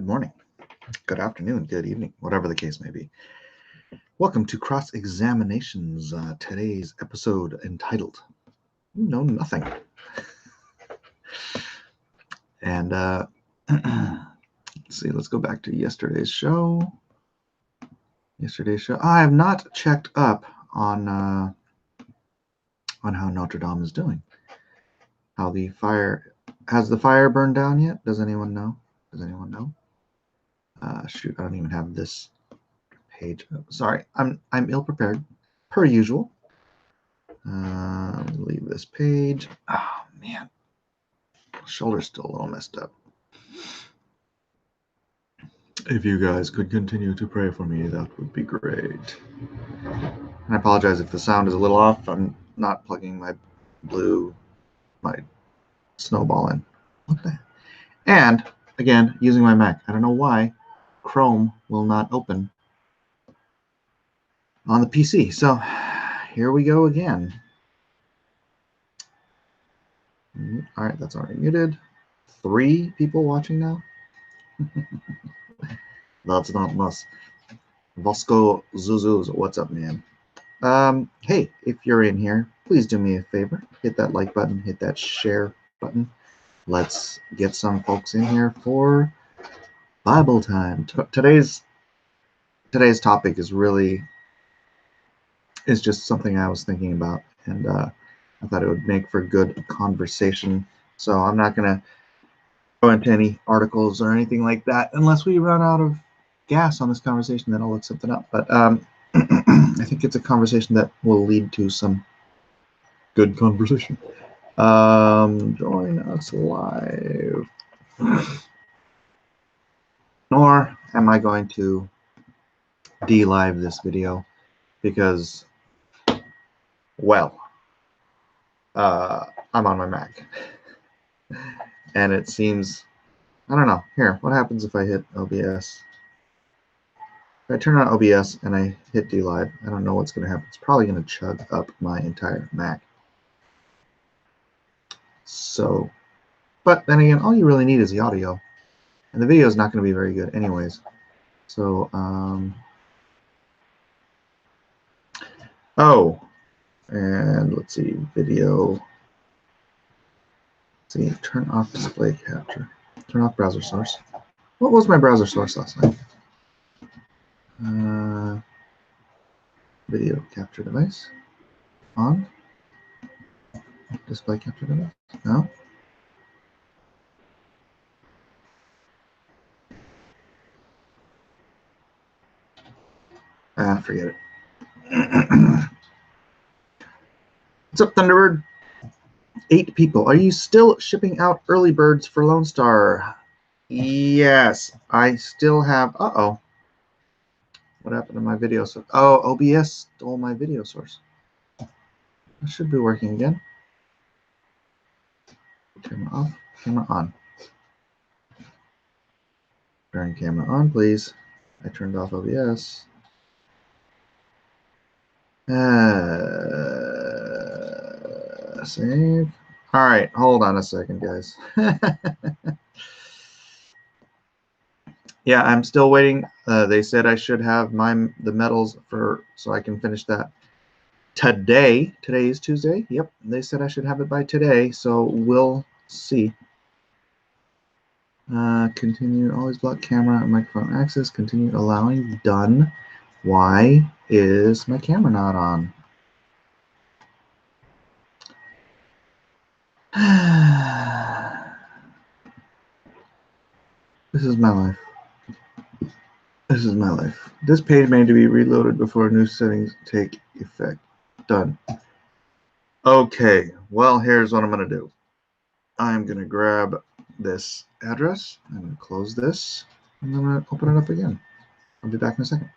Good morning, good afternoon, good evening, whatever the case may be. Welcome to Cross Examinations, today's episode entitled You Know Nothing. And let's see, let's go back to yesterday's show. I have not checked up on how Notre Dame is doing. Has the fire burned down yet? Does anyone know? Shoot, I don't even have this page. Sorry, I'm ill prepared, per usual. Leave this page. Oh man, shoulder's still a little messed up. If you guys could continue to pray for me, that would be great. And I apologize if the sound is a little off. I'm not plugging my snowball in. What the? And again, using my Mac. I don't know why Chrome will not open on the PC. So here we go again. All right, that's already muted. 3 people watching now. That's not us. Vosco Zuzuz, what's up, man? Hey, if you're in here, please do me a favor. Hit that like button, hit that share button. Let's get some folks in here for Bible time. Today's topic is just something I was thinking about, and I thought it would make for good conversation. So I'm not going to go into any articles or anything like that unless we run out of gas on this conversation. Then I'll look something up. But I think it's a conversation that will lead to some good conversation. Join us live. Or am I going to de-live this video because, well, I'm on my Mac. And it seems, I don't know. Here, what happens if I hit OBS? If I turn on OBS and I hit de-live, I don't know what's going to happen. It's probably going to chug up my entire Mac. So, but then again, all you really need is the audio. And the video is not going to be very good anyways. So, and let's see, video. Let's see, turn off display capture. Turn off browser source. What was my browser source last night? Video capture device. On. Display capture device. No. Forget it. What's up, Thunderbird? 8 people. Are you still shipping out early birds for Lone Star? Yes, I still have. Uh-oh. What happened to my video source? Oh, OBS stole my video source. It should be working again. Camera off. Camera on. Turn camera on, please. I turned off OBS. Save. All right, hold on a second, guys. Yeah, I'm still waiting. They said I should have the medals so I can finish that today. Today is Tuesday. Yep, they said I should have it by today, so we'll see. Continue. Always block camera and microphone access. Continue allowing. Done. Why is my camera not on? This is my life. This is my life. This page may need to be reloaded before new settings take effect. Done. Okay, well, here's what I'm going to do. I'm going to grab this address. I'm going to close this. And I'm going to open it up again. I'll be back in a second.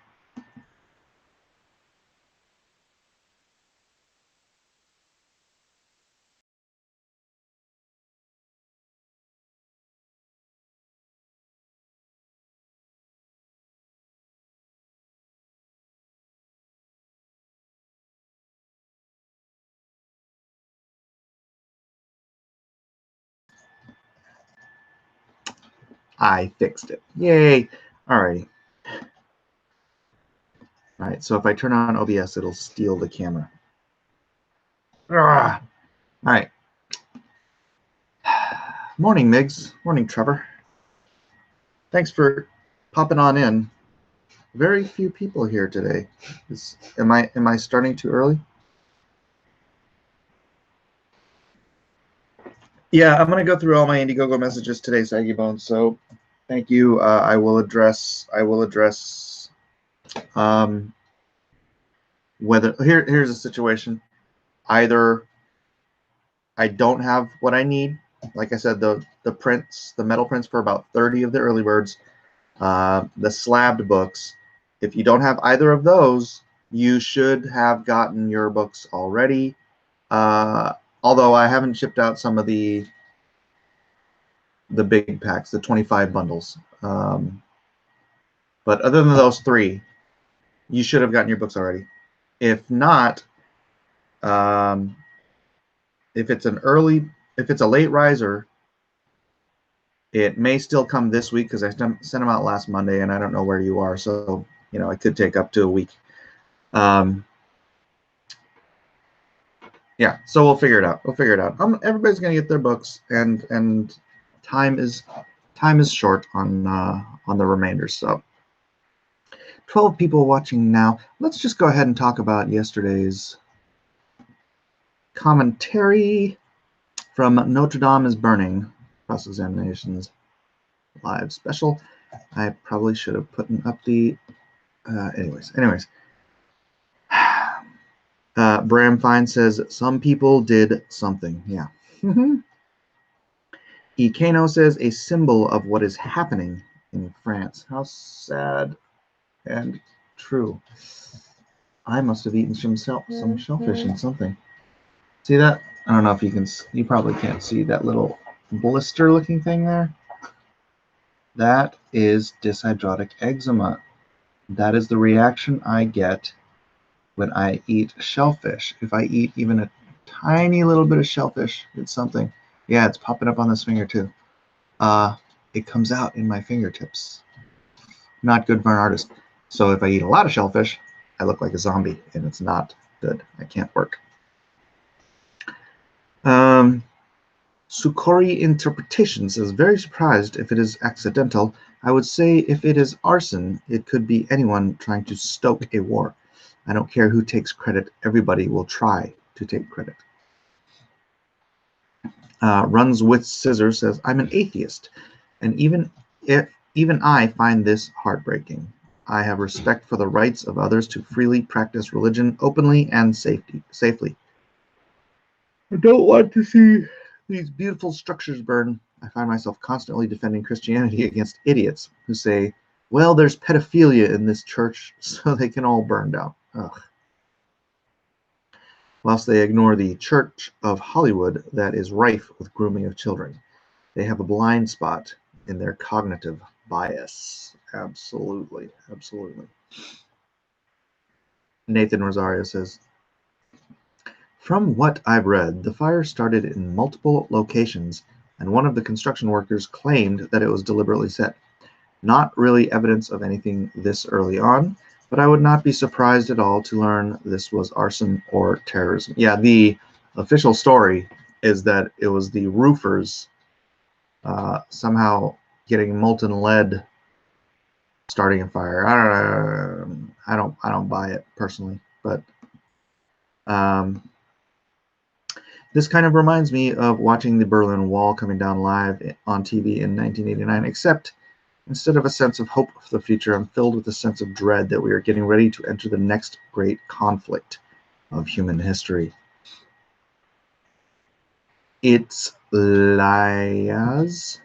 I fixed it. Yay. Alrighty. All right, so if I turn on OBS, it'll steal the camera. All right. Morning, Migs. Morning, Trevor. Thanks for popping on in. Very few people here today. Am I starting too early? Yeah, I'm gonna go through all my Indiegogo messages today, Saggy Bones. So, thank you. I will address. Whether here's a situation. Either I don't have what I need. Like I said, the prints, the metal prints for about 30 of the early birds, the slabbed books. If you don't have either of those, you should have gotten your books already. Although I haven't shipped out some of the big packs, the 25 bundles. But other than those three, you should have gotten your books already. If not, if it's a late riser, it may still come this week because I sent them out last Monday, and I don't know where you are, so it could take up to a week. Yeah, so we'll figure it out. Everybody's gonna get their books, and time is short on the remainder. So 12 people watching now. Let's just go ahead and talk about yesterday's commentary from Notre Dame is Burning, Cross-Examinations live special. I probably should have put up the anyways. Bram Fine says some people did something. Yeah. Ikano says a symbol of what is happening in France. How sad and true. I must have eaten some shellfish and something. See that? I don't know if you can. You probably can't see that little blister-looking thing there. That is dyshydrotic eczema. That is the reaction I get when I eat shellfish. If I eat even a tiny little bit of shellfish, it's something. Yeah, it's popping up on this finger too. It comes out in my fingertips. Not good for an artist. So if I eat a lot of shellfish, I look like a zombie, and it's not good. I can't work. Sukori Interpretation says, very surprised if it is accidental. I would say if it is arson, it could be anyone trying to stoke a war. I don't care who takes credit. Everybody will try to take credit. Runs with Scissors says, I'm an atheist, and even I find this heartbreaking. I have respect for the rights of others to freely practice religion openly and safely. I don't want to see these beautiful structures burn. I find myself constantly defending Christianity against idiots who say, well, there's pedophilia in this church, so they can all burn down. Ugh. Whilst they ignore the Church of Hollywood that is rife with grooming of children. They have a blind spot in their cognitive bias. Absolutely. Nathan Rosario says, from what I've read, the fire started in multiple locations, and one of the construction workers claimed that it was deliberately set. Not really evidence of anything this early on, but I would not be surprised at all to learn this was arson or terrorism. Yeah, the official story is that it was the roofers somehow getting molten lead starting a fire. I don't buy it personally, but this kind of reminds me of watching the Berlin Wall coming down live on TV in 1989, except instead of a sense of hope for the future, I'm filled with a sense of dread that we are getting ready to enter the next great conflict of human history. It's Slyaz.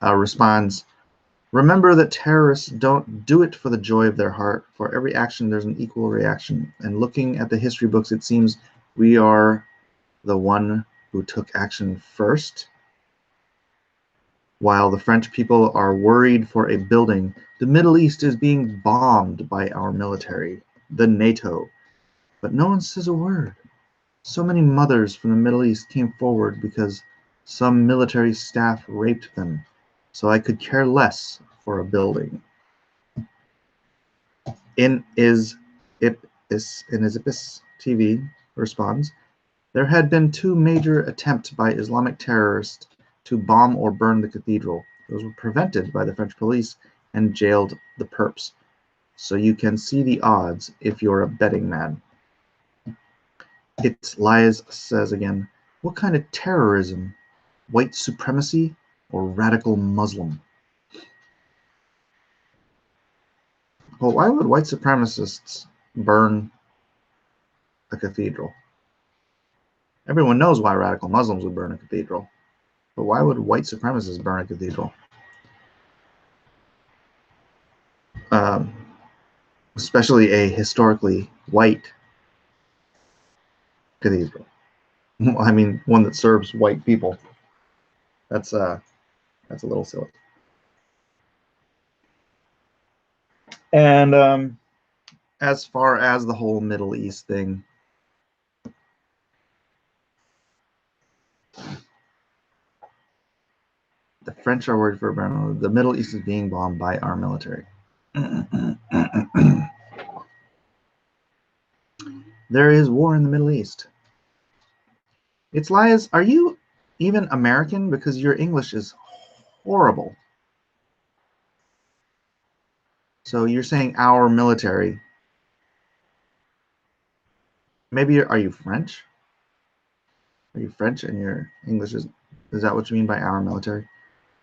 Responds, remember that terrorists don't do it for the joy of their heart. For every action, there's an equal reaction. And looking at the history books, it seems we are the one who took action first. While the French people are worried for a building, the Middle East is being bombed by our military, the NATO. But no one says a word. So many mothers from the Middle East came forward because some military staff raped them, so I could care less for a building. In Izipis TV responds, there had been 2 major attempts by Islamic terrorists to bomb or burn the cathedral. Those were prevented by the French police and jailed the perps. So you can see the odds if you're a betting man. It's Lies says again, what kind of terrorism? White supremacy or radical Muslim? Well, why would white supremacists burn a cathedral? Everyone knows why radical Muslims would burn a cathedral. But why would white supremacists burn a cathedral? Especially a historically white cathedral. I mean, one that serves white people. That's a little silly. And as far as the whole Middle East thing, the French are worried for the Middle East is being bombed by our military. There is war in the Middle East. It's Lies. Are you even American? Because your English is horrible. So you're saying our military. Maybe are you French? Are you French and your English is that what you mean by our military?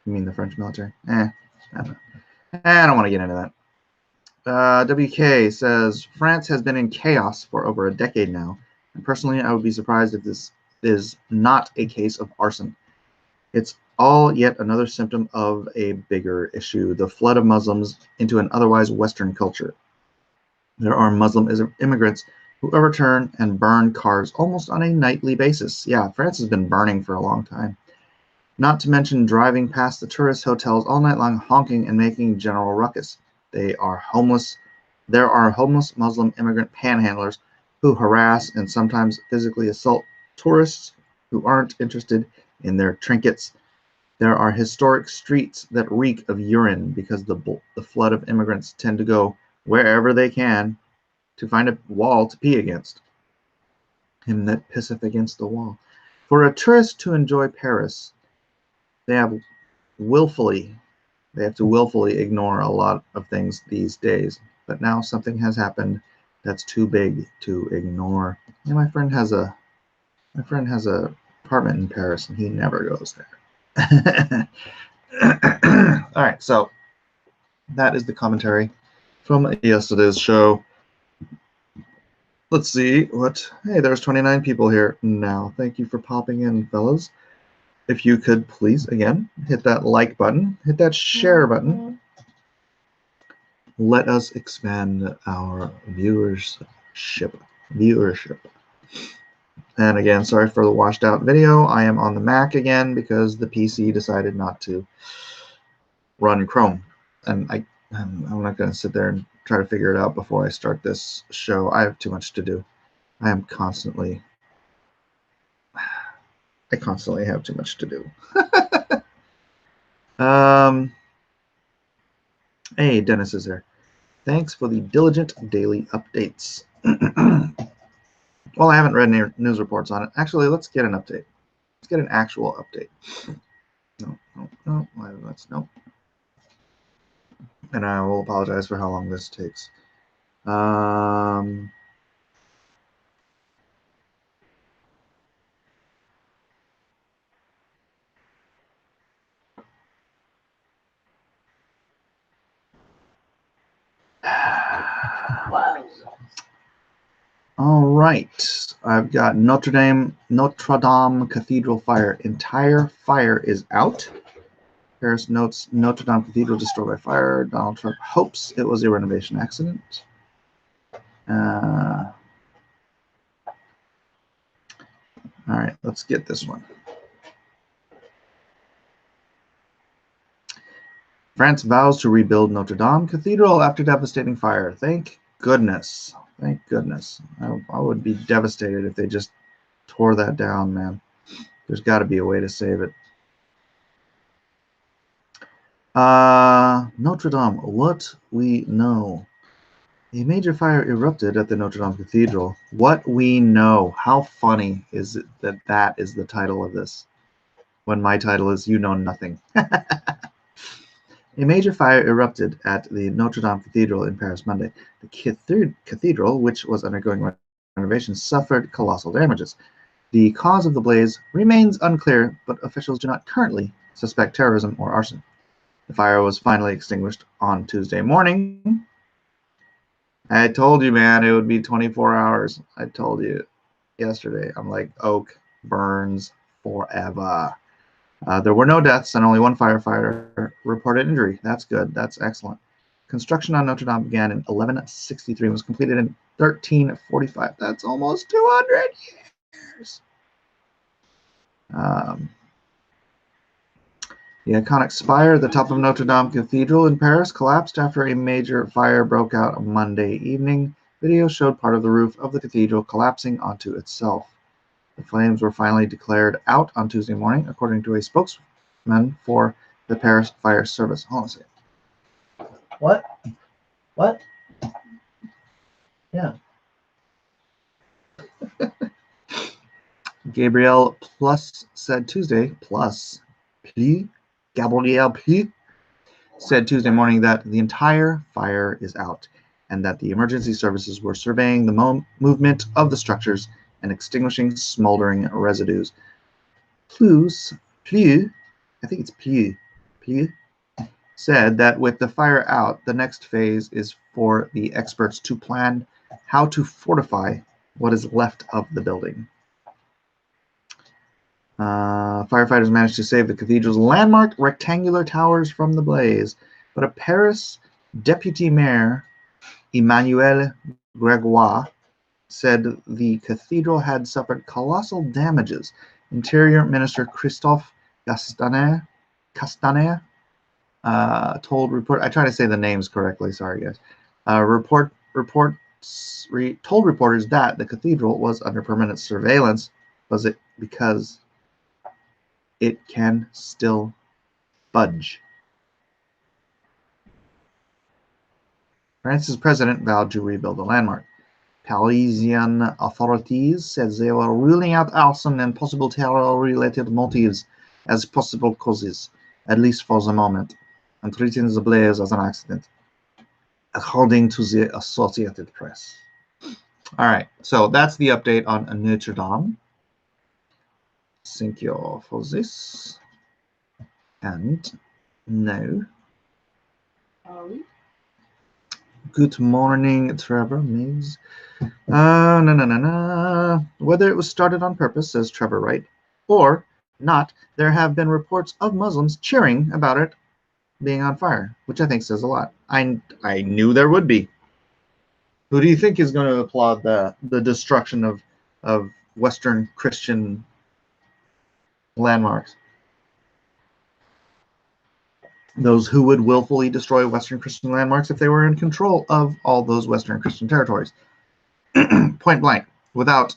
You mean the French military? I don't want to get into that. WK says, France has been in chaos for over a decade now, and personally I would be surprised if this is not a case of arson. It's all yet another symptom of a bigger issue, the flood of Muslims into an otherwise Western culture. There are Muslim immigrants who overturn and burn cars almost on a nightly basis. Yeah, France has been burning for a long time. Not to mention driving past the tourist hotels all night long, honking and making general ruckus. There are homeless Muslim immigrant panhandlers who harass and sometimes physically assault tourists who aren't interested in their trinkets. There are historic streets that reek of urine because the flood of immigrants tend to go wherever they can to find a wall to pee against. Him that pisseth against the wall. For a tourist to enjoy Paris, they have to willfully ignore a lot of things these days. But now something has happened that's too big to ignore. Yeah, my friend has a apartment in Paris and he never goes there. All right, so that is the commentary from yesterday's show. Let's see what. Hey, there's 29 people here now. Thank you for popping in, fellas. If you could please, again, hit that like button, hit that share button. Let us expand our viewership. And again, sorry for the washed out video. I am on the Mac again because the PC decided not to run Chrome. And I'm not going to sit there and try to figure it out before I start this show. I have too much to do. I constantly have too much to do. Hey, Dennis is there. Thanks for the diligent daily updates. Well, I haven't read any news reports on it. Actually, let's get an update. Let's get an actual update. No. No. And I will apologize for how long this takes. All right, I've got Notre Dame Cathedral fire. Entire fire is out. Paris notes Notre Dame Cathedral destroyed by fire. Donald Trump hopes it was a renovation accident. All right, let's get this one. France vows to rebuild Notre Dame Cathedral after devastating fire. Thank goodness. Thank goodness. I would be devastated if they just tore that down, man. There's got to be a way to save it. Notre Dame, what we know. A major fire erupted at the Notre Dame Cathedral. What we know. How funny is it that that is the title of this, when my title is You Know Nothing. A major fire erupted at the Notre Dame Cathedral in Paris Monday. The cathedral, which was undergoing renovation, suffered colossal damages. The cause of the blaze remains unclear, but officials do not currently suspect terrorism or arson. The fire was finally extinguished on Tuesday morning. I told you, man, it would be 24 hours. I told you yesterday. I'm like, Oak burns forever. There were no deaths, and only one firefighter reported injury. That's good. That's excellent. Construction on Notre Dame began in 1163 and was completed in 1345. That's almost 200 years. The iconic spire at the top of Notre Dame Cathedral in Paris collapsed after a major fire broke out on Monday evening. Video showed part of the roof of the cathedral collapsing onto itself. The flames were finally declared out on Tuesday morning, according to a spokesman for the Paris Fire Service. Hold on a second. What? What? Yeah. Gabriel Plus said Tuesday, Gabriel Plus said Tuesday morning that the entire fire is out and that the emergency services were surveying the movement of the structures and extinguishing smoldering residues. Plus, I think it's Plus, said that with the fire out, the next phase is for the experts to plan how to fortify what is left of the building. Firefighters managed to save the cathedral's landmark rectangular towers from the blaze, but a Paris deputy mayor, Emmanuel Gregoire, said the cathedral had suffered colossal damages. Interior Minister Christophe Castaner told I try to say the names correctly. Sorry, guys. Told reporters that the cathedral was under permanent surveillance, because it can still budge. France's president vowed to rebuild the landmark. Parisian authorities said they were ruling out arson and possible terror-related motives as possible causes, at least for the moment, and treating the blaze as an accident, according to the Associated Press. All right, so that's the update on Notre Dame. Thank you for this. And now, good morning, Trevor Miggs. Whether it was started on purpose, says Trevor Wright, or not, there have been reports of Muslims cheering about it being on fire, which I think says a lot. I knew there would be. Who do you think is going to applaud the destruction of Western Christian landmarks? Those who would willfully destroy Western Christian landmarks if they were in control of all those Western Christian territories. Point blank, without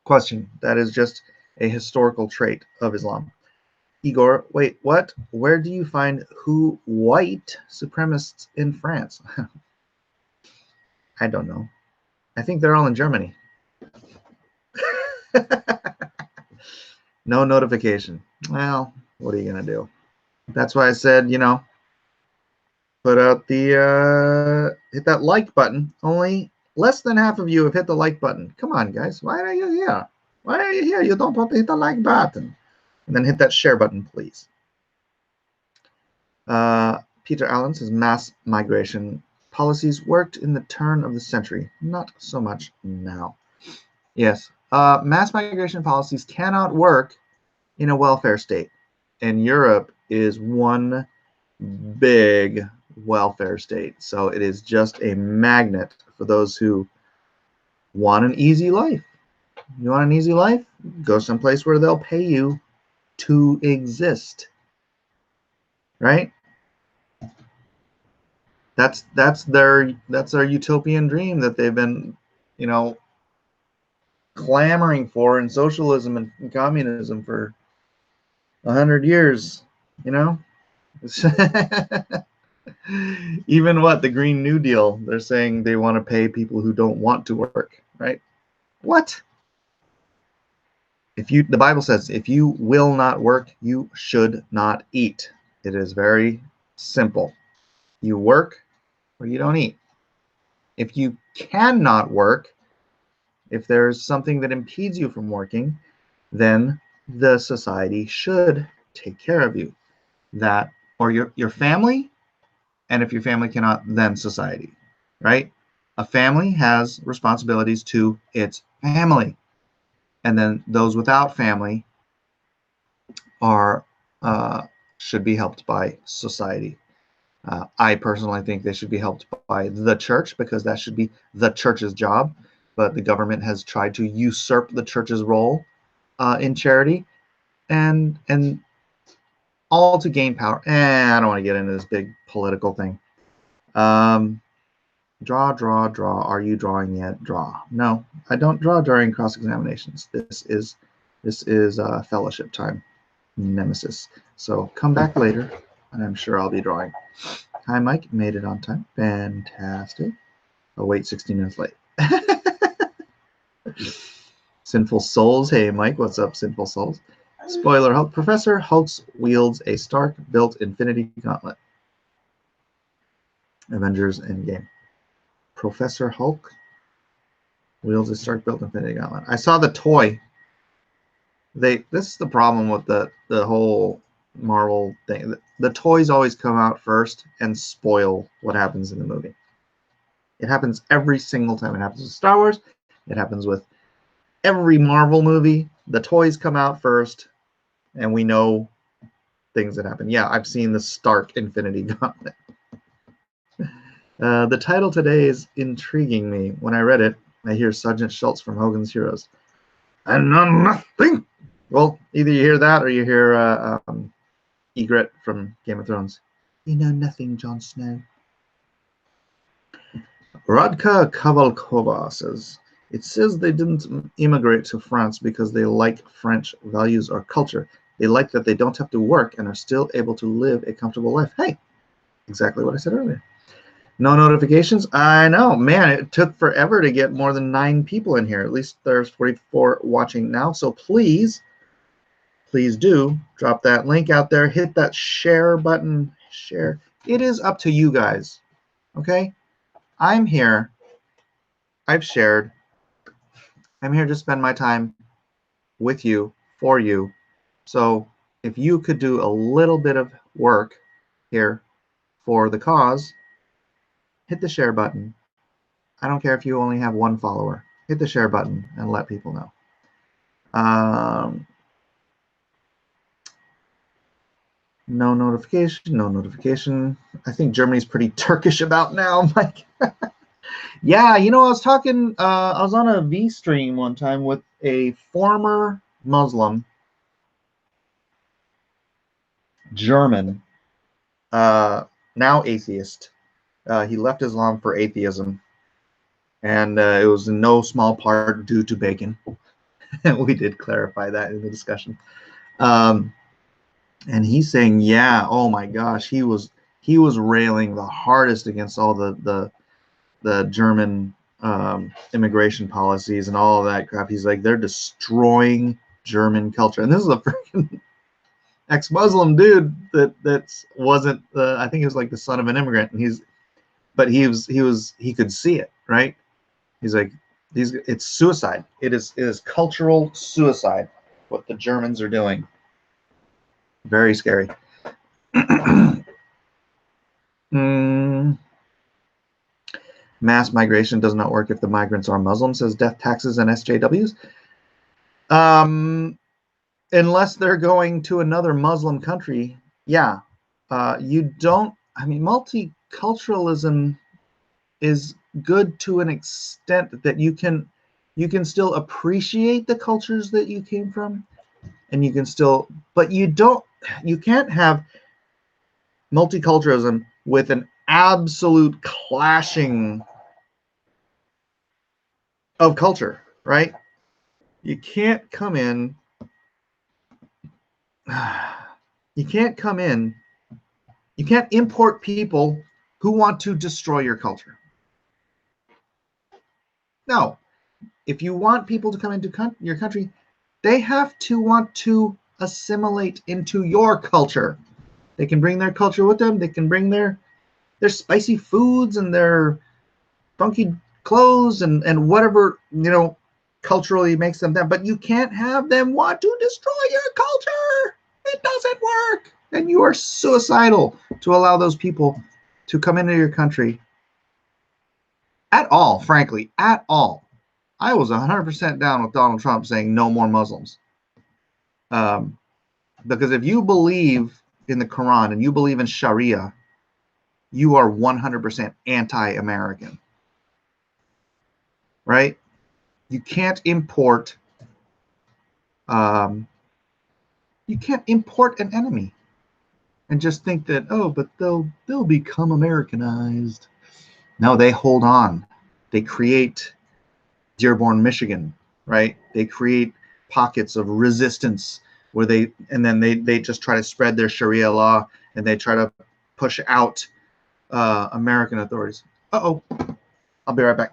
question. That is just a historical trait of Islam. Igor, wait, what? Where do you find white supremacists in France? I don't know. I think they're all in Germany. No notification. Well, what are you going to do? That's why I said, put out hit that like button. Only less than half of you have hit the like button. Come on, guys. Why are you here? Why are you here? You don't want to hit the like button. And then hit that share button, please. Peter Allen says mass migration policies worked in the turn of the century. Not so much now. Yes. Mass migration policies cannot work in a welfare state. And Europe is one big welfare state. So it is just a magnet for those who want an easy life. You want an easy life? Go someplace where they'll pay you to exist. Right? That's their utopian dream that they've been, clamoring for in socialism and communism for 100 years, you know? Even what, the Green New Deal, they're saying they want to pay people who don't want to work, right? What? The Bible says, if you will not work, you should not eat. It is very simple. You work or you don't eat. If you cannot work, if there's something that impedes you from working, then the society should take care of you. That, or your family, and if your family cannot, then society, right? A family has responsibilities to its family, and then those without family are should be helped by society. I personally think they should be helped by the church, because that should be the church's job. But the government has tried to usurp the church's role in charity, and all to gain power. I don't want to get into this big political thing. Draw. Are you drawing yet? Draw. No, I don't draw during cross-examinations. This is fellowship time, Nemesis. So come back later, and I'm sure I'll be drawing. Hi, Mike. Made it on time. Fantastic. Oh, wait, 16 minutes late. Sinful Souls. Hey, Mike. What's up, Sinful Souls? Spoiler Hulk. Professor Hulk wields a Stark-built Infinity Gauntlet. Avengers Endgame. Professor Hulk wields a Stark-built Infinity Gauntlet. I saw the toy. This is the problem with the whole Marvel thing. The toys always come out first and spoil what happens in the movie. It happens every single time. It happens with Star Wars. It happens with every Marvel movie. The toys come out first, and we know things that happen. Yeah, I've seen the Stark Infinity Gauntlet. The title today is intriguing me. When I read it, I hear Sergeant Schultz from Hogan's Heroes. I know nothing. Well, either you hear that or you hear Ygritte from Game of Thrones. You know nothing, Jon Snow. Radka Kavalkova says, it says they didn't immigrate to France because they like French values or culture. They like that they don't have to work and are still able to live a comfortable life. Hey, exactly what I said earlier. No notifications? I know. Man, it took forever to get more than 9 people in here. At least there's 44 watching now. So please do drop that link out there. Hit that share button. Share. It is up to you guys. Okay? I'm here. I've shared. I'm here to spend my time with you, for you. So if you could do a little bit of work here for the cause, hit the share button. I don't care if you only have 1 follower. Hit the share button and let people know. No notification. I think Germany's pretty Turkish about now, Mike. Yeah, I was talking, I was on a V stream one time with a former Muslim, German, now atheist. He left Islam for atheism, and it was in no small part due to bacon. We did clarify that in the discussion. And he's saying, yeah, oh my gosh, he was railing the hardest against all the German immigration policies and all of that crap. He's like, they're destroying German culture. And this is a freaking ex-Muslim dude that wasn't I think he was like the son of an immigrant, and he could see it, right? He's like, it's suicide. It is cultural suicide what the Germans are doing. Very scary. Mass migration does not work if the migrants are Muslims, says death taxes and SJWs. Unless they're going to another Muslim country, yeah. You don't, multiculturalism is good to an extent that you can still appreciate the cultures that you came from, and you can still, but you can't have multiculturalism with an absolute clashing of culture, right? You can't come in. You can't come in. You can't import people who want to destroy your culture. No. If you want people to come into your country, they have to want to assimilate into your culture. They can bring their culture with them. They can bring their spicy foods and their funky clothes and whatever, culturally makes them that. But you can't have them want to destroy your culture. It doesn't work. And you are suicidal to allow those people to come into your country at all, frankly, at all. I was 100% down with Donald Trump saying no more Muslims. Because if you believe in the Quran and you believe in Sharia, you are 100% anti-American, right? You can't import. You can't import an enemy and just think that, oh, but they'll become Americanized. No, they hold on. They create Dearborn, Michigan, right? They create pockets of resistance where they just try to spread their Sharia law and they try to push out American authorities. Uh-oh. I'll be right back.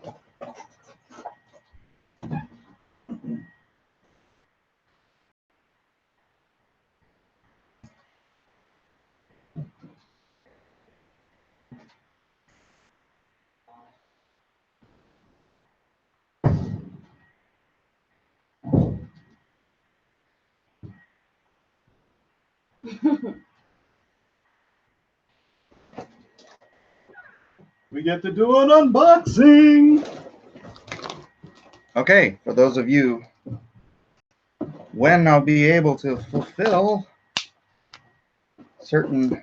We get to do an unboxing. Okay, for those of you, when I'll be able to fulfill certain,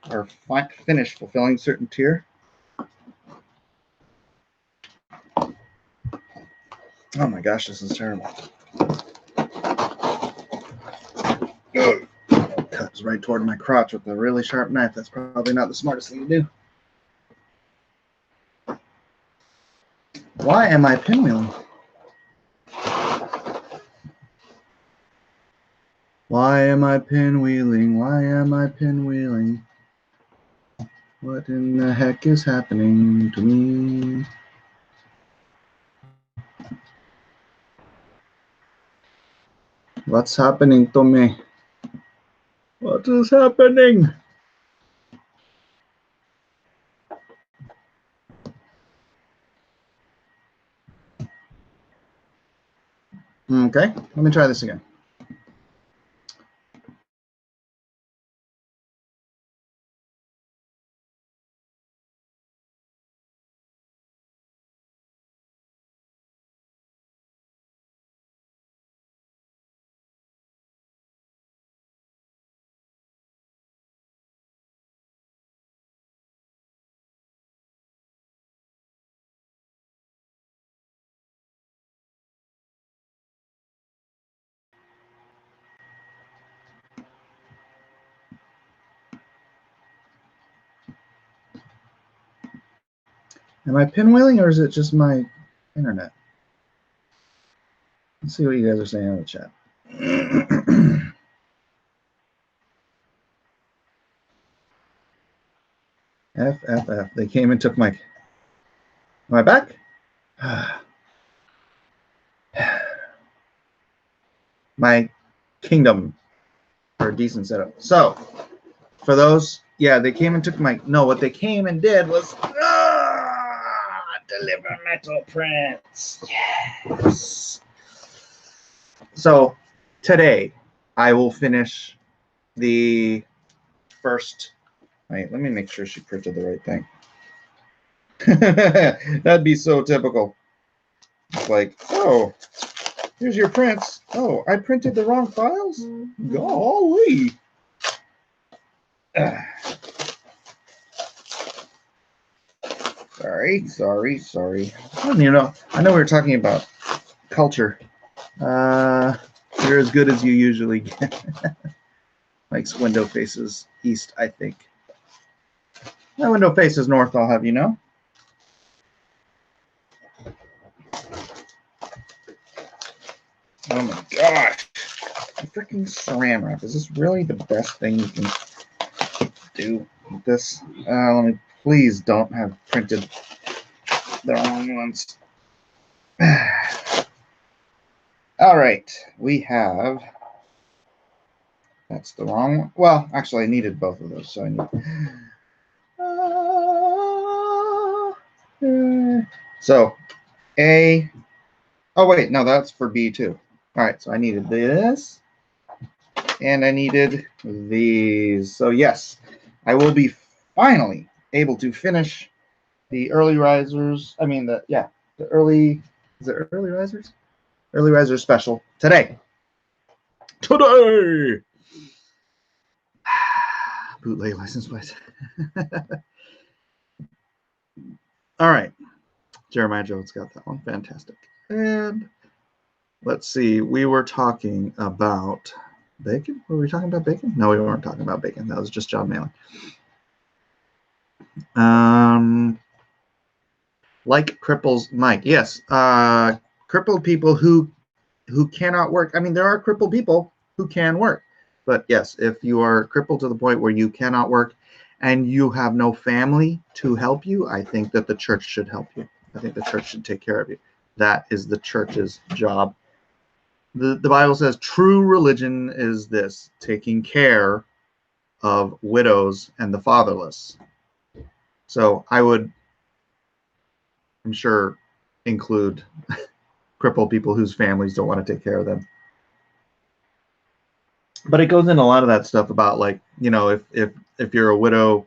or finish fulfilling certain tier. Oh my gosh, this is terrible. Cuts right toward my crotch with a really sharp knife. That's probably not the smartest thing to do. Why am I pinwheeling? Why am I pinwheeling? Why am I pinwheeling? What in the heck is happening to me? What's happening to me? What is happening? Okay, let me try this again. Am I pinwheeling or is it just my internet? Let's see what you guys are saying in the chat. FFF. They came and took my... Am I back? My kingdom for a decent setup. So, for those, yeah, they came and took my... No, what they came and did was... deliver metal prints. Yes. So, today, I will finish the first... Wait, let me make sure she printed the right thing. That'd be so typical. It's like, oh, here's your prints. Oh, I printed the wrong files? Golly. Sorry. I don't even know. I know we were talking about culture. You're as good as you usually get. Mike's window faces east, I think. My window faces north, I'll have you know. saran wrap. Is this really the best thing you can do with this? Let me, please don't have printed the wrong ones. All right, we have, that's the wrong one. Well, actually, I needed both of those, so I need. So, A, oh wait, no, that's for B too. All right, so I needed this, and I needed these. So yes, I will be finally able to finish the early risers. I mean, the early, is it early risers? Early risers special today. Today! Bootleg license plate. All right. Jeremiah Jones got that one. Fantastic. And let's see. We were talking about bacon. Were we talking about bacon? No, we weren't talking about bacon. That was just John Malin. Like cripples Mike. Yes. Crippled people who cannot work. I mean, there are crippled people who can work. But yes, if you are crippled to the point where you cannot work and you have no family to help you, I think that the church should help you. I think the church should take care of you. That is the church's job. The Bible says true religion is this, taking care of widows and the fatherless. So I would, I'm sure, include crippled people whose families don't want to take care of them. But it goes into a lot of that stuff about, like, you know, if you're a widow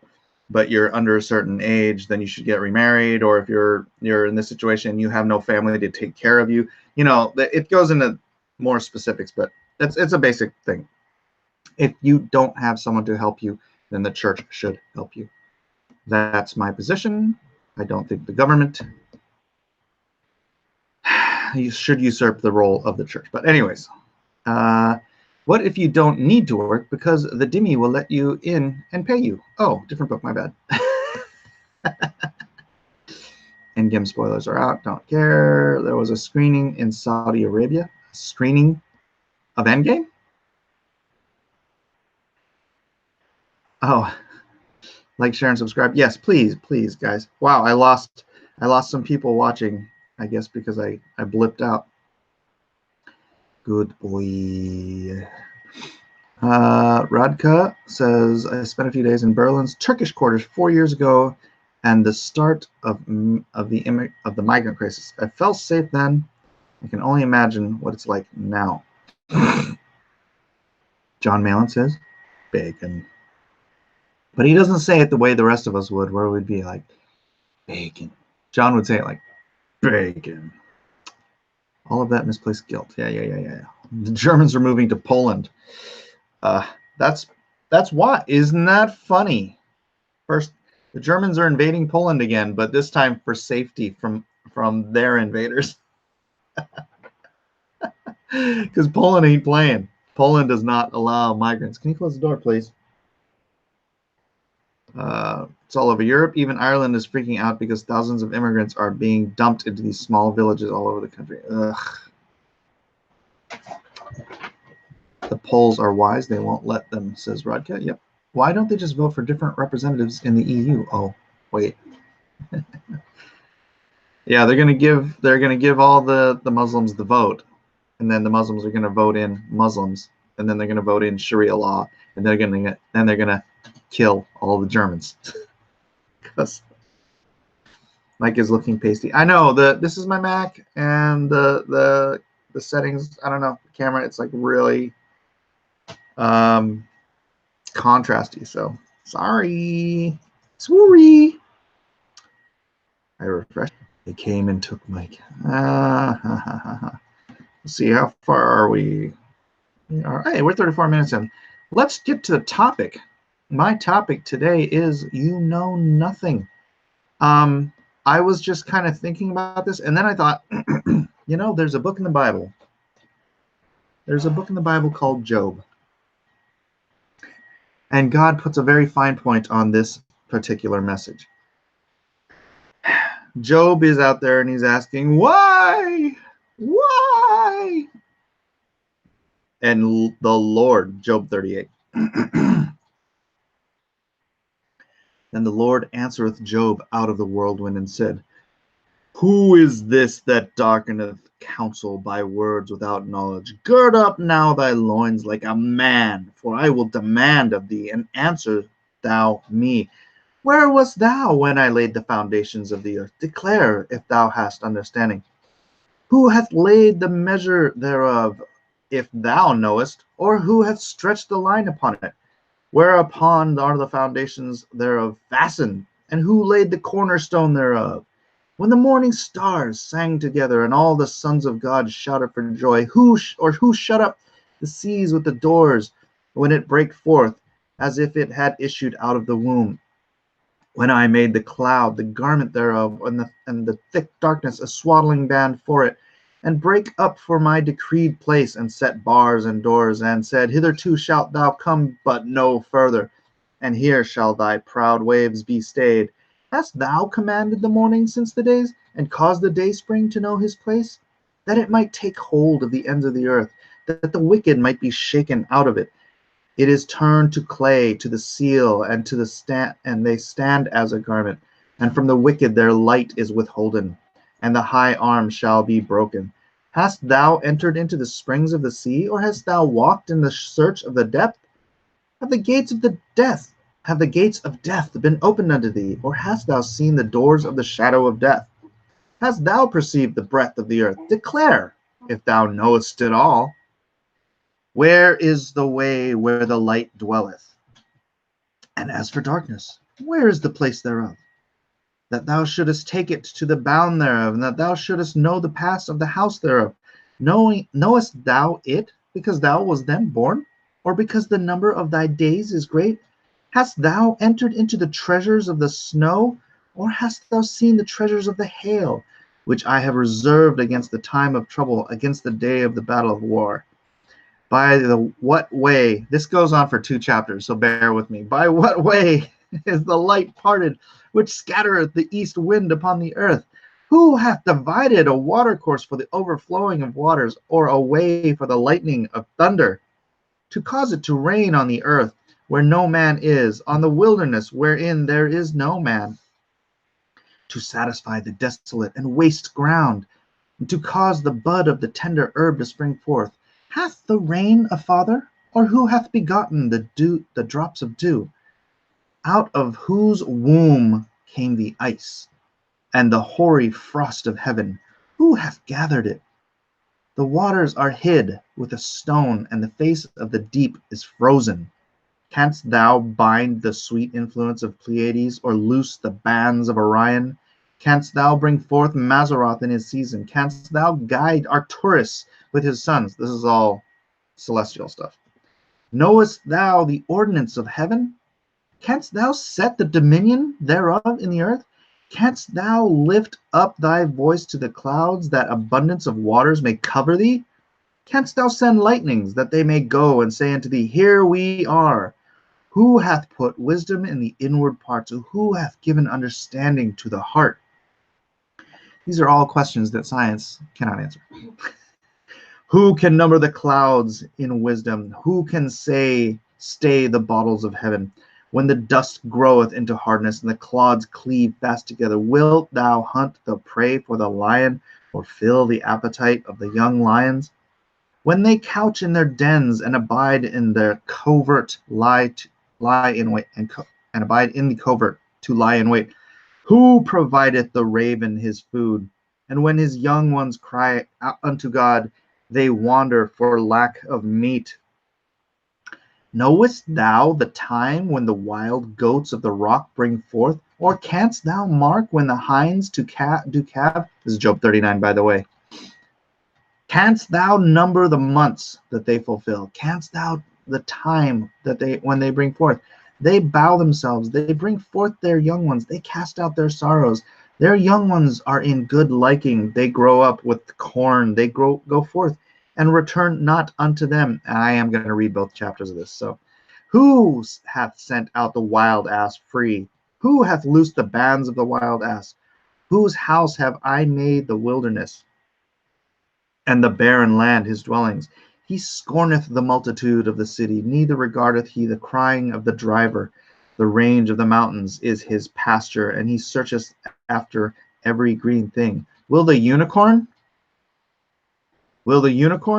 but you're under a certain age, then you should get remarried. Or if you're in this situation, you have no family to take care of you. You know, it goes into more specifics, but it's a basic thing. If you don't have someone to help you, then the church should help you. That's my position. I don't think the government should usurp the role of the church. But anyways, what if you don't need to work because the dhimmi will let you in and pay you? Oh, different book, my bad. Endgame spoilers are out, don't care. There was a screening in Saudi Arabia. A screening of Endgame? Oh, like, share, and subscribe. Yes, please, please, guys. Wow, I lost some people watching, I guess, because I blipped out. Good boy. Radka says, I spent a few days in Berlin's Turkish quarters 4 years ago and the start of the migrant crisis. I felt safe then. I can only imagine what it's like now. John Malin says, bacon. But he doesn't say it the way the rest of us would, where we'd be like, bacon. John would say it like, bacon. All of that misplaced guilt. Yeah. The Germans are moving to Poland. That's why. Isn't that funny? First, the Germans are invading Poland again, but this time for safety from their invaders. Because Poland ain't playing. Poland does not allow migrants. Can you close the door, please? It's all over Europe. Even Ireland is freaking out because thousands of immigrants are being dumped into these small villages all over the country. Ugh. The Poles are wise. They won't let them, says Rodka. Yep. Why don't they just vote for different representatives in the EU? Oh, wait. Yeah, they're gonna give all the Muslims the vote, and then the Muslims are gonna vote in Muslims, and then they're gonna vote in Sharia law, and they're gonna kill all the Germans. Because Mike is looking pasty. I know this is my Mac, and the settings. I don't know, the camera. It's like really contrasty. So sorry. I refreshed. They came and took Mike. Let's see, how far are we? Hey, we're 34 minutes in. Let's get to the topic. My topic today is you know nothing. I was just kind of thinking about this, and then I thought, you know, there's a book in the Bible. There's a book in the Bible called Job. And God puts a very fine point on this particular message. Job is out there and he's asking, why? Why? And the Lord, Job 38. Then the Lord answereth Job out of the whirlwind and said, Who is this that darkeneth counsel by words without knowledge? Gird up now thy loins like a man, for I will demand of thee, and answer thou me. Where wast thou when I laid the foundations of the earth? Declare, if thou hast understanding. Who hath laid the measure thereof, if thou knowest? Or who hath stretched the line upon it? Whereupon are the foundations thereof fastened? And who laid the cornerstone thereof? When the morning stars sang together, and all the sons of God shouted for joy, who shut up the seas with the doors, when it brake forth, as if it had issued out of the womb? When I made the cloud the garment thereof, and the thick darkness a swaddling band for it, and brake up for my decreed place, and set bars and doors, and said, Hitherto shalt thou come, but no further, and here shall thy proud waves be stayed. Hast thou commanded the morning since the days, and caused the dayspring to know his place? That it might take hold of the ends of the earth, that the wicked might be shaken out of it. It is turned to clay, to the seal, and to the stand, and they stand as a garment. And from the wicked their light is withholden, and the high arm shall be broken. Hast thou entered into the springs of the sea, or hast thou walked in the search of the depth? Have the gates of death been opened unto thee, or hast thou seen the doors of the shadow of death? Hast thou perceived the breadth of the earth? Declare, if thou knowest it all. Where is the way where the light dwelleth? And as for darkness, where is the place thereof? That thou shouldest take it to the bound thereof, and that thou shouldest know the pass of the house thereof. Knowest thou it because thou wast then born, or because the number of thy days is great? Hast thou entered into the treasures of the snow, or hast thou seen the treasures of the hail, which I have reserved against the time of trouble, against the day of the battle of war? By the what way, this goes on for 2 chapters, so bear with me. By what way is the light parted, which scattereth the east wind upon the earth? Who hath divided a watercourse for the overflowing of waters, or a way for the lightning of thunder? To cause it to rain on the earth, where no man is, on the wilderness, wherein there is no man, to satisfy the desolate and waste ground, and to cause the bud of the tender herb to spring forth. Hath the rain a father, or who hath begotten the drops of dew? Out of whose womb came the ice, and the hoary frost of heaven? Who hath gathered it? The waters are hid with a stone, and the face of the deep is frozen. Canst thou bind the sweet influence of Pleiades, or loose the bands of Orion? Canst thou bring forth Mazzaroth in his season? Canst thou guide Arcturus with his sons? This is all celestial stuff. Knowest thou the ordinance of heaven? Canst thou set the dominion thereof in the earth? Canst thou lift up thy voice to the clouds, that abundance of waters may cover thee? Canst thou send lightnings, that they may go and say unto thee, Here we are? Who hath put wisdom in the inward parts? Who hath given understanding to the heart? These are all questions that science cannot answer. Who can number the clouds in wisdom? Who can stay the bottles of heaven? When the dust groweth into hardness, and the clods cleave fast together, wilt thou hunt the prey for the lion, or fill the appetite of the young lions? When they couch in their dens, and abide in their covert, lie in wait, and abide in the covert to lie in wait. Who provideth the raven his food? And when his young ones cry unto God, they wander for lack of meat. Knowest thou the time when the wild goats of the rock bring forth? Or canst thou mark when the hinds do calve? This is Job 39, by the way. Canst thou number the months that they fulfill? Canst thou the time that when they bring forth? They bow themselves, they bring forth their young ones, they cast out their sorrows. Their young ones are in good liking, they grow up with corn, they go forth and return not unto them. And I am going to read both chapters of this. So, who hath sent out the wild ass free? Who hath loosed the bands of the wild ass? Whose house have I made the wilderness, and the barren land his dwellings? He scorneth the multitude of the city, neither regardeth he the crying of the driver. The range of the mountains is his pasture, and he searcheth after every green thing. Will the unicorn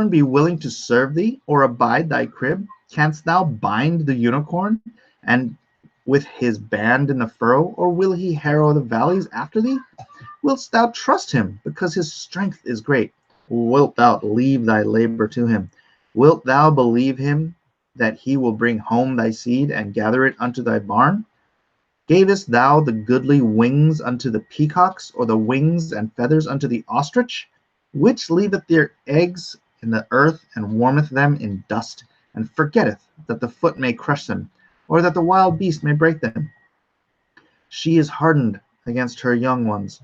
be willing to serve thee, or abide thy crib? Canst thou bind the unicorn, and with his band in the furrow, or will he harrow the valleys after thee? Wilt thou trust him, because his strength is great? Wilt thou leave thy labor to him? Wilt thou believe him, that he will bring home thy seed, and gather it unto thy barn? Gavest thou the goodly wings unto the peacocks, or the wings and feathers unto the ostrich? Which leaveth their eggs in the earth, and warmeth them in dust, and forgetteth that the foot may crush them, or that the wild beast may break them? She is hardened against her young ones,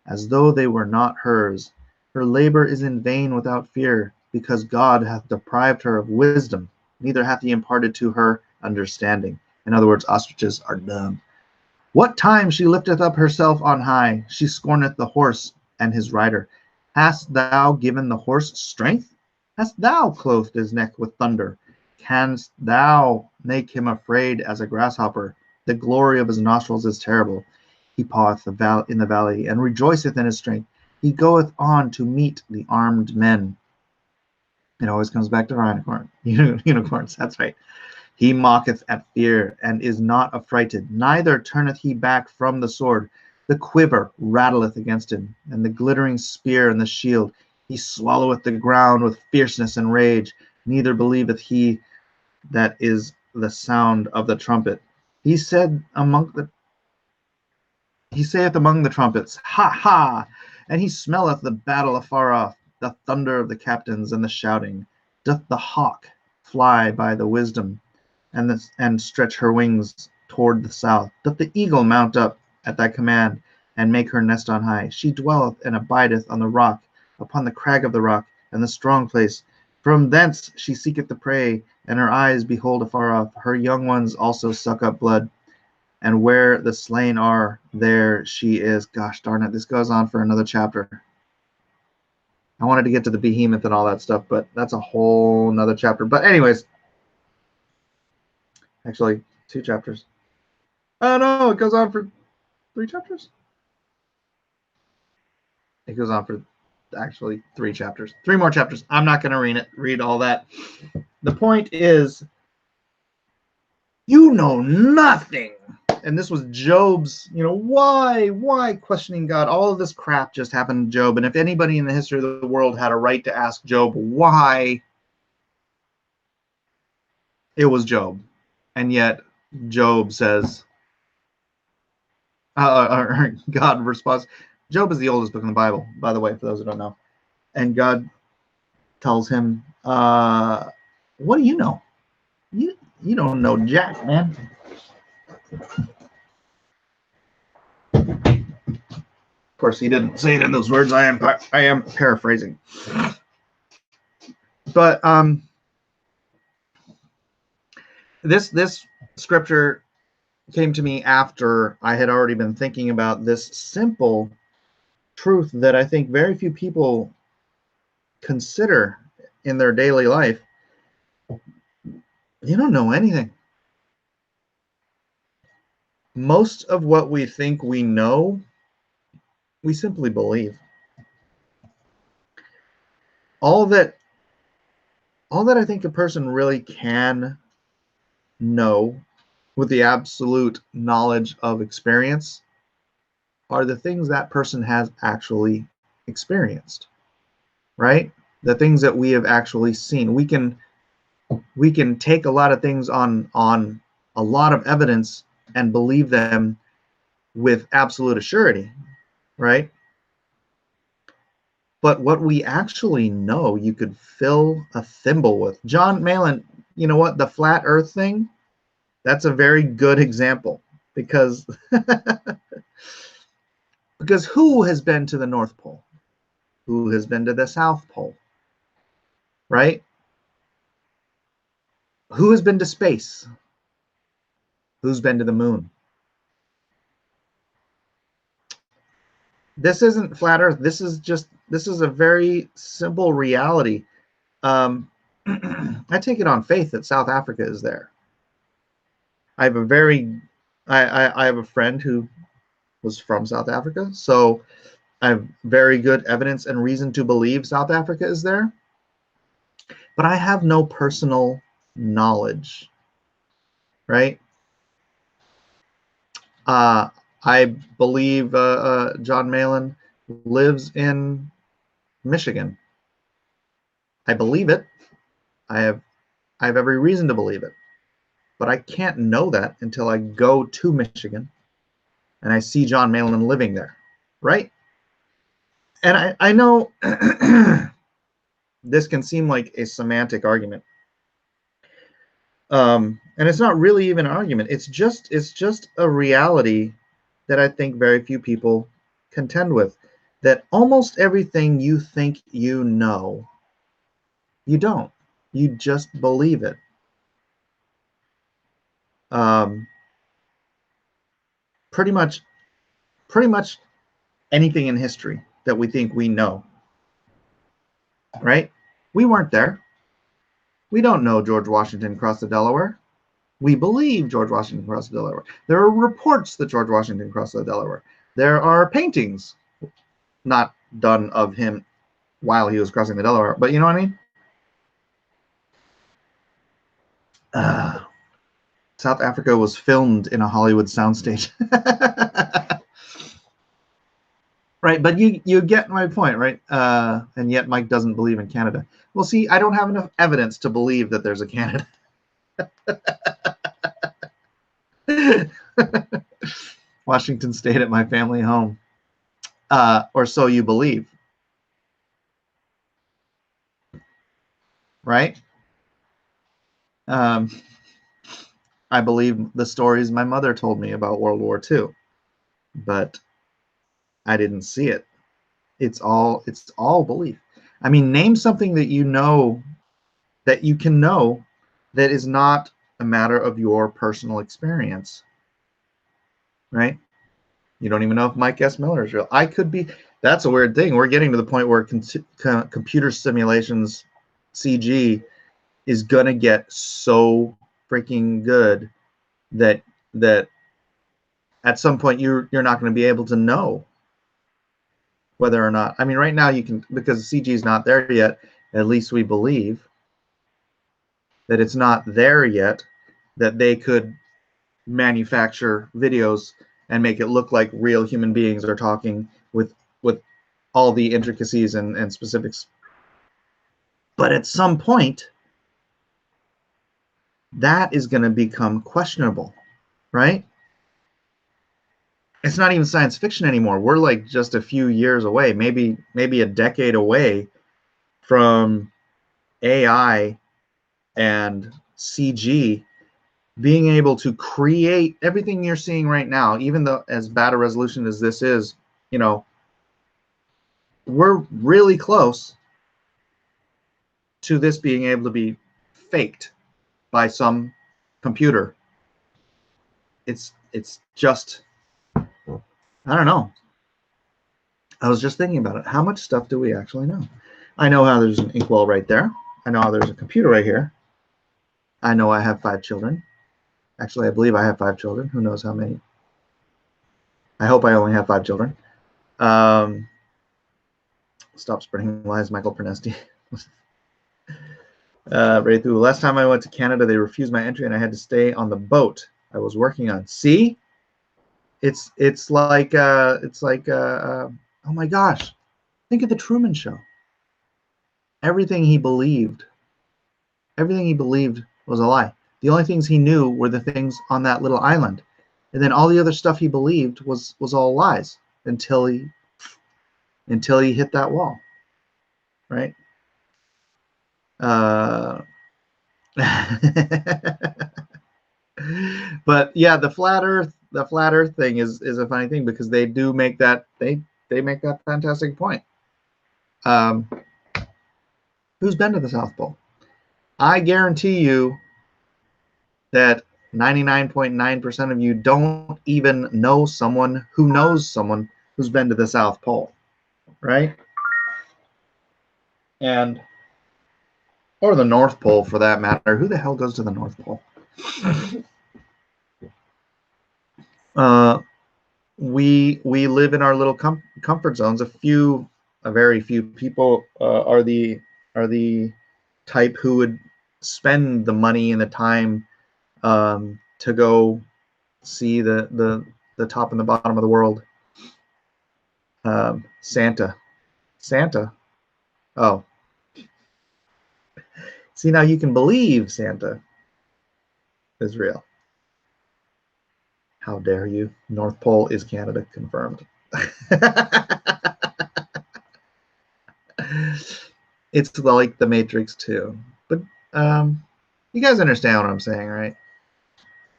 as though they were not hers. Her labor is in vain without fear, because God hath deprived her of wisdom, neither hath he imparted to her understanding. In other words, ostriches are dumb. What time she lifteth up herself on high, she scorneth the horse and his rider. Hast thou given the horse strength? Hast thou clothed his neck with thunder? Canst thou make him afraid as a grasshopper? The glory of his nostrils is terrible. He paweth in the valley, and rejoiceth in his strength. He goeth on to meet the armed men. It always comes back to unicorns. That's right. He mocketh at fear, and is not affrighted, neither turneth he back from the sword. The quiver rattleth against him, and the glittering spear and the shield. He swalloweth the ground with fierceness and rage, neither believeth he that is the sound of the trumpet. He saith among the trumpets, Ha, ha! And he smelleth the battle afar off, the thunder of the captains and the shouting. Doth the hawk fly by the wisdom, and stretch her wings toward the south? Doth the eagle mount up at thy command, and make her nest on high? She dwelleth and abideth on the rock, upon the crag of the rock, and the strong place. From thence she seeketh the prey, and her eyes behold afar off. Her young ones also suck up blood, and where the slain are, there she is. Gosh darn it, this goes on for another chapter. I wanted to get to the behemoth and all that stuff, but that's a whole nother chapter. But anyways, actually, 2 chapters. Oh no, it goes on for 3 chapters? It goes on for actually 3 chapters. 3 more chapters. I'm not going to read all that. The point is, you know nothing. And this was Job's, why questioning God? All of this crap just happened to Job. And if anybody in the history of the world had a right to ask Job why, it was Job. And yet Job says, God responds. Job is the oldest book in the Bible, by the way, for those who don't know. And God tells him, what do you know? You don't know jack, man. Of course, he didn't say it in those words. I am paraphrasing. But this scripture came to me after I had already been thinking about this simple truth that I think very few people consider in their daily life. You don't know anything. Most of what we think we know, we simply believe. All that I think a person really can know with the absolute knowledge of experience are the things that person has actually experienced, right? The things that we have actually seen. We can take a lot of things on a lot of evidence and believe them with absolute assurity, right? But what we actually know, you could fill a thimble with. John Malin, you know what? The flat earth thing, that's a very good example because because who has been to the North Pole? Who has been to the South Pole? Right? Who has been to space? Who's been to the moon? This isn't flat earth. This is a very simple reality. I take it on faith that South Africa is there. I have I have a friend who was from South Africa, so I have very good evidence and reason to believe South Africa is there. But I have no personal knowledge, right? I believe John Malin lives in Michigan. I believe it. I have every reason to believe it. But I can't know that until I go to Michigan and I see John Malin living there, right? And I know this can seem like a semantic argument. And it's not really even an argument. It's just a reality that I think very few people contend with. That almost everything you think you know, you don't. You just believe it. Pretty much anything in history that we think we know, right? We weren't there. We don't know George Washington crossed the Delaware. We believe George Washington crossed the Delaware. There are reports that George Washington crossed the Delaware. There are paintings not done of him while he was crossing the Delaware, but you know what I mean? South Africa was filmed in a Hollywood soundstage. Right, but you get my point, right? And yet Mike doesn't believe in Canada. Well, see, I don't have enough evidence to believe that there's a Canada. Washington stayed at my family home. Or so you believe. Right? I believe the stories my mother told me about World War II. But I didn't see it. It's all belief. I mean, name something that you know, that you can know, that is not a matter of your personal experience, right? You don't even know if Mike S. Miller is real. I could be. That's a weird thing. We're getting to the point where computer simulations, CG, is gonna get so freaking good that at some point you're not going to be able to know whether or not. I mean, right now you can, because CG is not there yet. At least we believe that it's not there yet, that they could manufacture videos and make it look like real human beings are talking with all the intricacies and specifics. But at some point, that is going to become questionable, right? It's not even science fiction anymore. We're like just a few years away, maybe a decade away from AI and CG being able to create everything you're seeing right now. Even though as bad a resolution as this is, you know, we're really close to this being able to be faked by some computer. It's just, I don't know. I was just thinking about it. How much stuff do we actually know? I know how there's an inkwell right there. I know how there's a computer right here. I know I have 5 children. Actually, I believe I have 5 children. Who knows how many? I hope I only have 5 children. Stop spreading lies, Michael Pernesti. Right through. Last time I went to Canada, they refused my entry, and I had to stay on the boat I was working on. See, it's like oh my gosh, think of the Truman Show. Everything he believed was a lie. The only things he knew were the things on that little island, and then all the other stuff he believed was all lies until he hit that wall, right? But yeah, the flat Earth thing is a funny thing, because they do make that they make that fantastic point. Who's been to the South Pole? I guarantee you that 99.9% of you don't even know someone who knows someone who's been to the South Pole, right? And or the North Pole for that matter. Who the hell goes to the North Pole? We live in our little comfort zones. A very few people are the type who would spend the money and the time to go see the top and the bottom of the world. Santa. Oh, see, now you can believe Santa is real. How dare you? North Pole is Canada, confirmed. It's like the Matrix too. But you guys understand what I'm saying, right?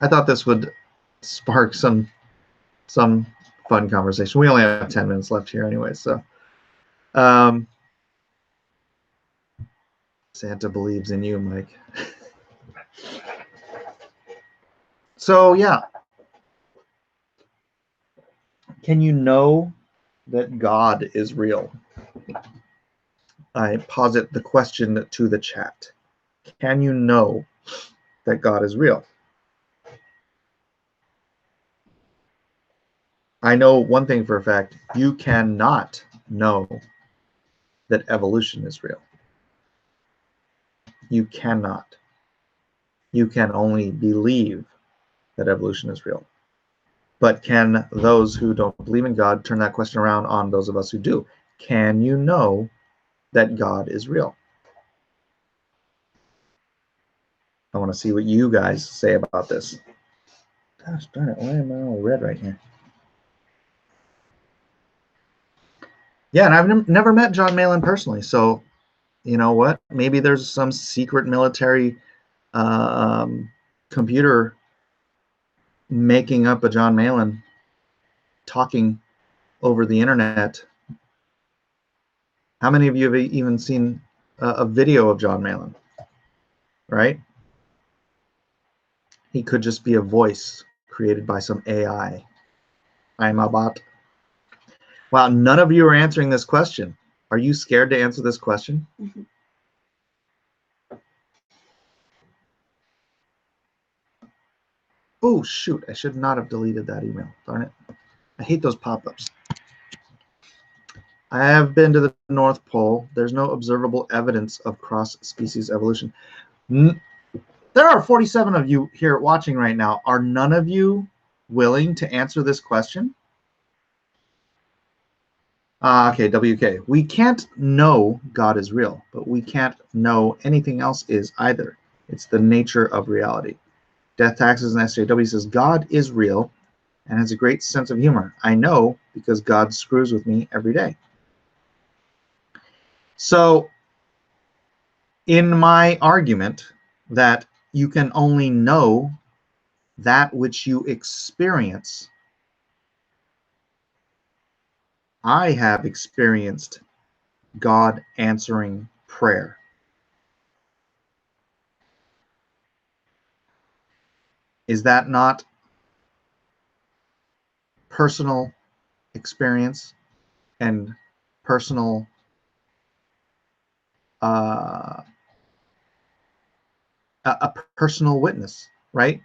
I thought this would spark some fun conversation. We only have 10 minutes left here anyway, so Santa believes in you, Mike. So yeah, can you know that God is real? I posit the question to the chat. Can you know that God is real? I know one thing for a fact. You cannot know that evolution is real. You cannot. You can only believe that evolution is real. But can those who don't believe in God turn that question around on those of us who do? Can you know that God is real? I want to see what you guys say about this. Gosh darn it, why am I all red right here? Yeah, and I've never met John Malin personally, so you know what? Maybe there's some secret military computer making up a John Malin talking over the internet. How many of you have even seen a video of John Malin? Right? He could just be a voice created by some AI. I'm a bot. Wow, none of you are answering this question. Are you scared to answer this question? Mm-hmm. Oh, shoot. I should not have deleted that email. Darn it. I hate those pop-ups. I have been to the North Pole. There's no observable evidence of cross-species evolution. There are 47 of you here watching right now. Are none of you willing to answer this question? Okay, WK. We can't know God is real, but we can't know anything else is either. It's the nature of reality. Death Taxes and SJW says, God is real and has a great sense of humor. I know because God screws with me every day. So, in my argument that you can only know that which you experience, I have experienced God answering prayer. Is that not personal experience and personal a personal witness, right?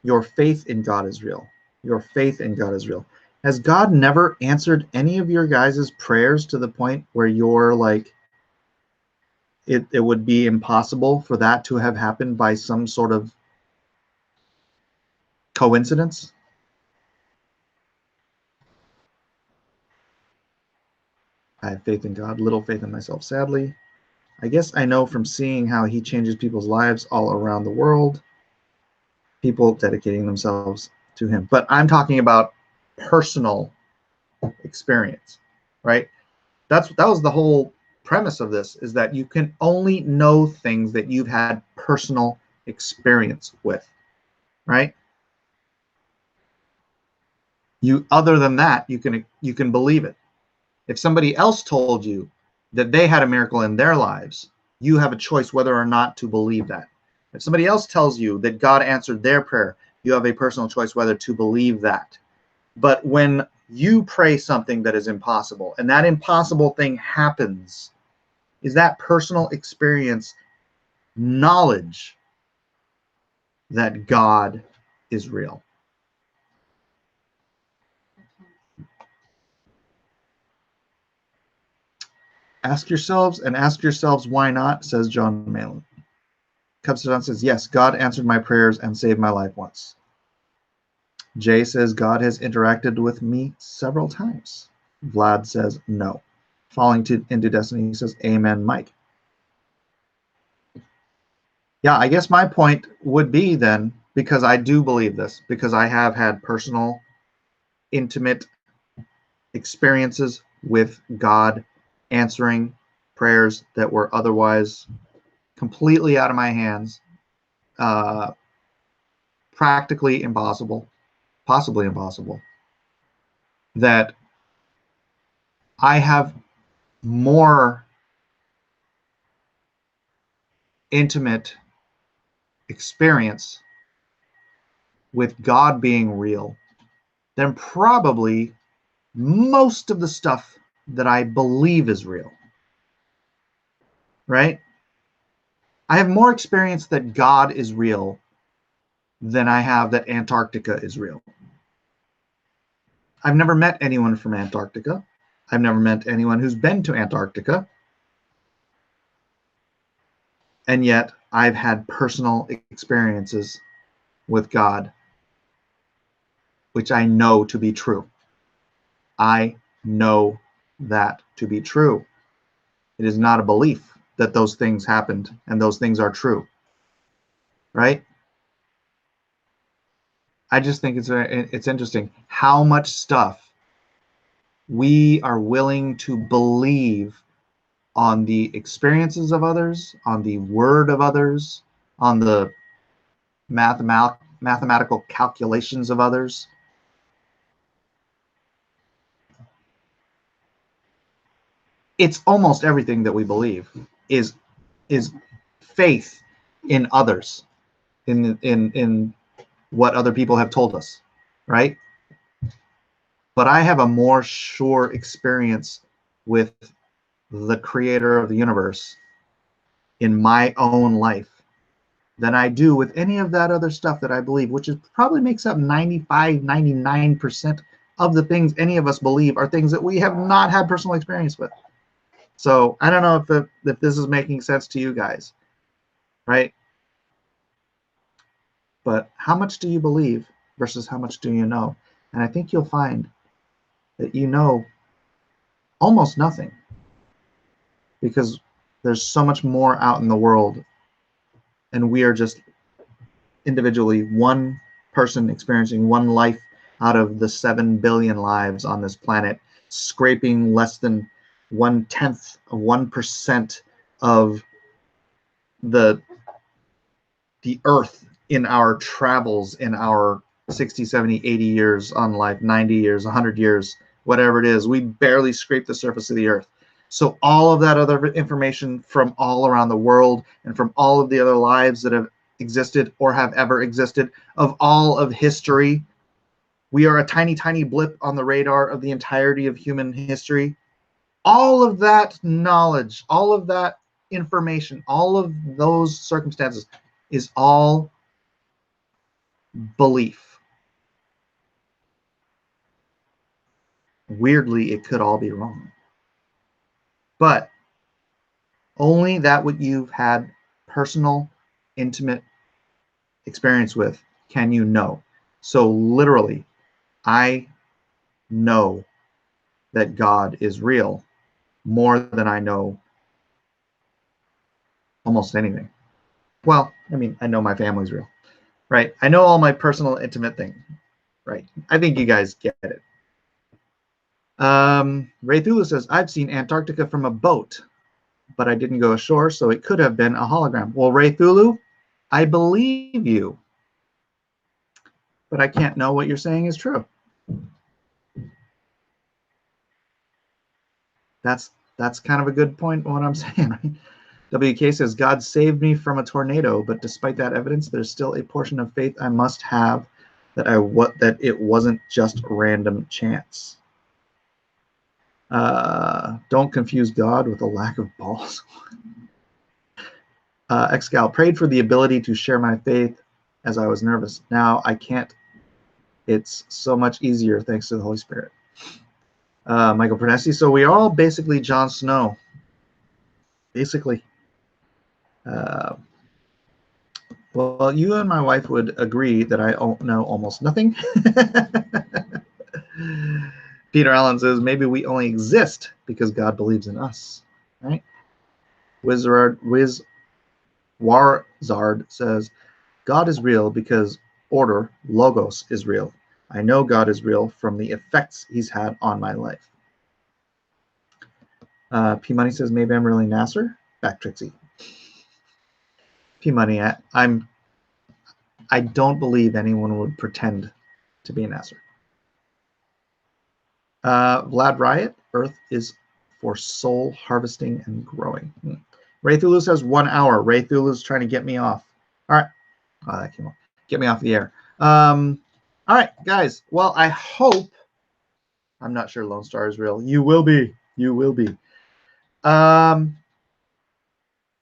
Your faith in God is real. Your faith in God is real. Has God never answered any of your guys' prayers to the point where you're like, it would be impossible for that to have happened by some sort of coincidence? I have faith in God, little faith in myself, sadly. I guess I know from seeing how he changes people's lives all around the world, people dedicating themselves to him. But I'm talking about personal experience, right? That was the whole premise of this, is that you can only know things that you've had personal experience with, right? Other than that, you can believe it. If somebody else told you that they had a miracle in their lives, you have a choice whether or not to believe that. If somebody else tells you that God answered their prayer, you have a personal choice whether to believe that. But when you pray something that is impossible and that impossible thing happens, is that personal experience knowledge that God is real. Ask yourselves why not, says John Malin. Cubstone says, yes, God answered my prayers and saved my life once. Jay says, God has interacted with me several times. Vlad says, no. Falling into Destiny says, amen, Mike. Yeah, I guess my point would be then, because I do believe this, because I have had personal, intimate experiences with God answering prayers that were otherwise completely out of my hands, practically impossible, possibly impossible, that I have more intimate experience with God being real than probably most of the stuff that I believe is real. Right? I have more experience that God is real than I have that Antarctica is real. I've never met anyone from Antarctica. I've never met anyone who's been to Antarctica. And yet I've had personal experiences with God, which I know to be true. I know that to be true. It is not a belief that those things happened and those things are true. Right? I just think it's interesting how much stuff we are willing to believe on the experiences of others, on the word of others, on the mathematical calculations of others. It's almost everything that we believe is faith in others, in what other people have told us, right? But I have a more sure experience with the creator of the universe in my own life than I do with any of that other stuff that I believe, which is probably makes up 95, 99% of the things any of us believe are things that we have not had personal experience with. So I don't know if this is making sense to you guys, right? But how much do you believe versus how much do you know? And I think you'll find that you know almost nothing, because there's so much more out in the world, and we are just individually one person experiencing one life out of the 7 billion lives on this planet, scraping less than 1/10 of 1% of the earth in our travels, in our 60, 70, 80 years on life, 90 years, 100 years, whatever it is. We barely scrape the surface of the earth. So all of that other information from all around the world and from all of the other lives that have existed or have ever existed, of all of history, we are a tiny, tiny blip on the radar of the entirety of human history. All of that knowledge, all of that information, all of those circumstances is all belief. Weirdly, it could all be wrong. But only that what you've had personal, intimate experience with can you know. So literally, I know that God is real more than I know almost anything. Well, I mean, I know my family's real, right? I know all my personal, intimate things, right? I think you guys get it. Ray Thulu says, I've seen Antarctica from a boat, but I didn't go ashore, so it could have been a hologram. Well, Ray Thulu, I believe you, but I can't know what you're saying is true. That's kind of a good point what I'm saying, right? WK says, God saved me from a tornado, but despite that evidence, there's still a portion of faith I must have that it wasn't just random chance. Don't confuse God with a lack of balls. Excal, prayed for the ability to share my faith as I was nervous. Now I can't. It's so much easier thanks to the Holy Spirit. Michael Pernesi, so we are all basically Jon Snow. Basically. Well, you and my wife would agree that I know almost nothing. Peter Allen says, maybe we only exist because God believes in us. Right? Wizwarzard says, God is real because order, logos, is real. I know God is real from the effects he's had on my life. P Money says, maybe I'm really Nasser. Back Trixie. P Money, I don't believe anyone would pretend to be a Nasser. Vlad Riot, Earth is for soul harvesting and growing. Ray Thulu says 1 hour. Ray Thulu's trying to get me off. All right. Oh, that came off. Get me off the air. All right, guys. Well, I hope. I'm not sure Lone Star is real. You will be. You will be. I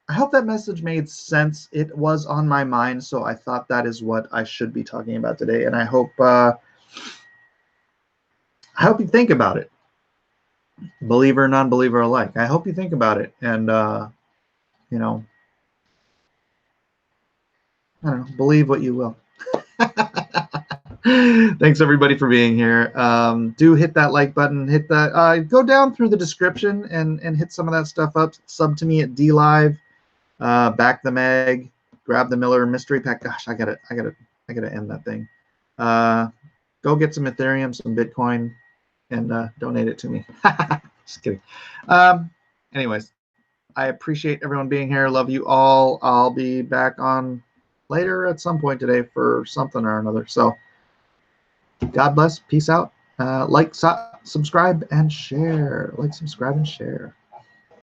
hope that message made sense. It was on my mind, so I thought that is what I should be talking about today. And I hope you think about it, believer, non-believer alike. I hope you think about it, and you know, I don't know, believe what you will. Thanks everybody for being here. Do hit that like button, hit that, go down through the description and hit some of that stuff up. Sub to me at DLive, back the Meg, grab the Miller mystery pack. Gosh, I gotta end that thing. Go get some Ethereum, some Bitcoin, and donate it to me. Just kidding. Anyways, I appreciate everyone being here. Love you all. I'll be back on later at some point today for something or another. So God bless. Peace out. Like, subscribe, and share. Like, subscribe, and share.